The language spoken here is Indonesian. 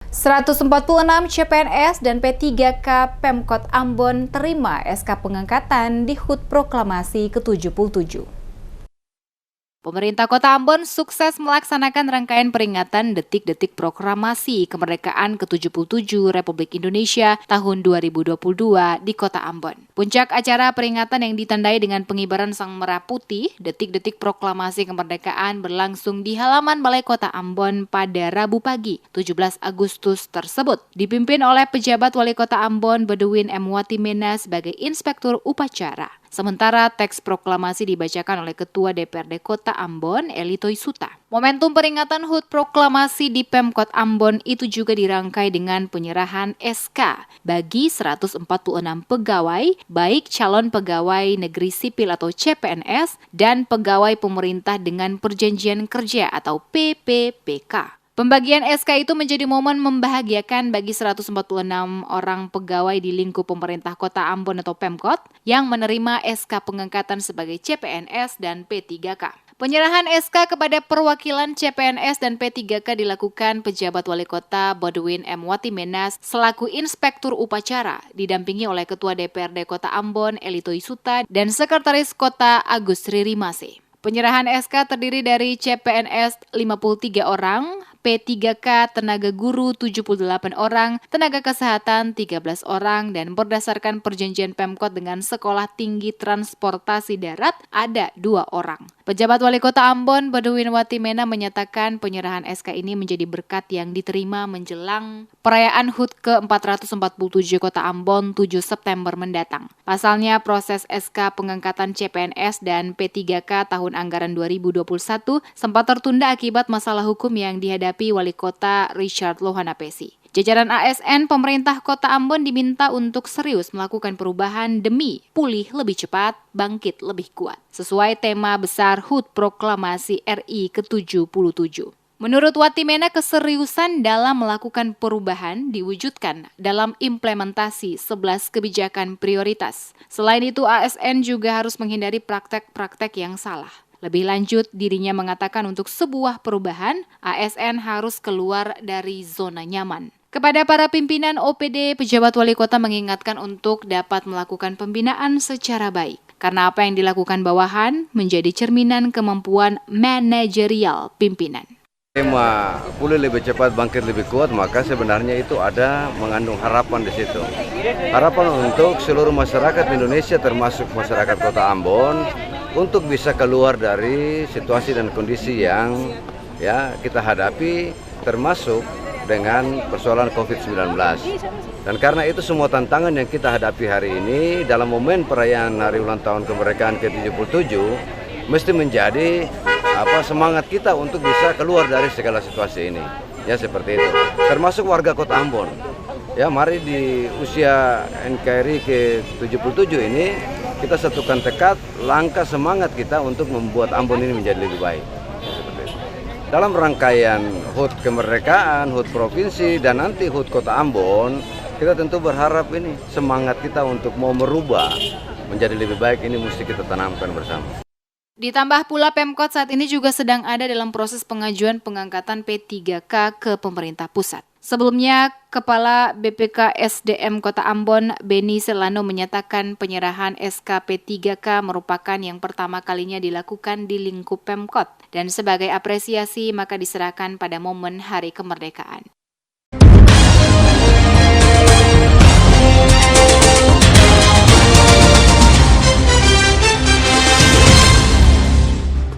146 CPNS dan P3K Pemkot Ambon terima SK pengangkatan di HUT Proklamasi ke-77. Pemerintah Kota Ambon sukses melaksanakan rangkaian peringatan detik-detik proklamasi kemerdekaan ke-77 Republik Indonesia tahun 2022 di Kota Ambon. Puncak acara peringatan yang ditandai dengan pengibaran Sang Merah Putih, detik-detik proklamasi kemerdekaan berlangsung di halaman Balai Kota Ambon pada Rabu pagi, 17 Agustus tersebut. Dipimpin oleh pejabat Wali Kota Ambon Badwin M. Watimena sebagai Inspektur Upacara. Sementara teks proklamasi dibacakan oleh Ketua DPRD Kota Ambon, Eli Toisuta. Momentum peringatan HUT Proklamasi di Pemkot Ambon itu juga dirangkai dengan penyerahan SK bagi 146 pegawai, baik calon pegawai negeri sipil atau CPNS dan pegawai pemerintah dengan perjanjian kerja atau PPPK. Pembagian SK itu menjadi momen membahagiakan bagi 146 orang pegawai di lingkup pemerintah Kota Ambon atau Pemkot yang menerima SK pengangkatan sebagai CPNS dan P3K. Penyerahan SK kepada perwakilan CPNS dan P3K dilakukan pejabat Wali Kota Badwin M. Watimena selaku Inspektur Upacara, didampingi oleh Ketua DPRD Kota Ambon Eli Toisuta dan Sekretaris Kota Agus Ririmase. Penyerahan SK terdiri dari CPNS 53 orang, P3K tenaga guru 78 orang, tenaga kesehatan 13 orang, dan berdasarkan perjanjian Pemkot dengan Sekolah Tinggi Transportasi Darat ada 2 orang. Pejabat Wali Kota Ambon Badwin Watimena menyatakan penyerahan SK ini menjadi berkat yang diterima menjelang perayaan HUT ke-447 Kota Ambon 7 September mendatang. Pasalnya proses SK pengangkatan CPNS dan P3K tahun anggaran 2021 sempat tertunda akibat masalah hukum yang dihadapi Wali Kota Richard Lohanapesi. Jajaran ASN pemerintah Kota Ambon diminta untuk serius melakukan perubahan demi pulih lebih cepat, bangkit lebih kuat. Sesuai tema besar HUT Proklamasi RI ke-77. Menurut Watimena, keseriusan dalam melakukan perubahan diwujudkan dalam implementasi 11 kebijakan prioritas. Selain itu, ASN juga harus menghindari praktek-praktek yang salah. Lebih lanjut, dirinya mengatakan untuk sebuah perubahan, ASN harus keluar dari zona nyaman. Kepada para pimpinan OPD, pejabat wali kota mengingatkan untuk dapat melakukan pembinaan secara baik. Karena apa yang dilakukan bawahan menjadi cerminan kemampuan manajerial pimpinan. Tema pulih lebih cepat, bangkit lebih kuat, maka sebenarnya itu ada mengandung harapan di situ. Harapan untuk seluruh masyarakat Indonesia termasuk masyarakat Kota Ambon untuk bisa keluar dari situasi dan kondisi yang kita hadapi termasuk dengan persoalan COVID-19. Dan karena itu semua tantangan yang kita hadapi hari ini dalam momen perayaan Hari Ulang Tahun Kemerdekaan ke-77 mesti menjadi semangat kita untuk bisa keluar dari segala situasi ini. Ya seperti itu. Termasuk warga Kota Ambon. Ya, mari di usia NKRI ke-77 ini kita satukan tekad, langkah semangat kita untuk membuat Ambon ini menjadi lebih baik. Dalam rangkaian HUT kemerdekaan, HUT provinsi, dan nanti HUT Kota Ambon, kita tentu berharap ini semangat kita untuk mau merubah menjadi lebih baik ini mesti kita tanamkan bersama. Ditambah pula Pemkot saat ini juga sedang ada dalam proses pengajuan pengangkatan P3K ke pemerintah pusat. Sebelumnya, Kepala BPK SDM Kota Ambon, Beni Selano menyatakan penyerahan SK P3K merupakan yang pertama kalinya dilakukan di lingkup Pemkot dan sebagai apresiasi maka diserahkan pada momen Hari Kemerdekaan.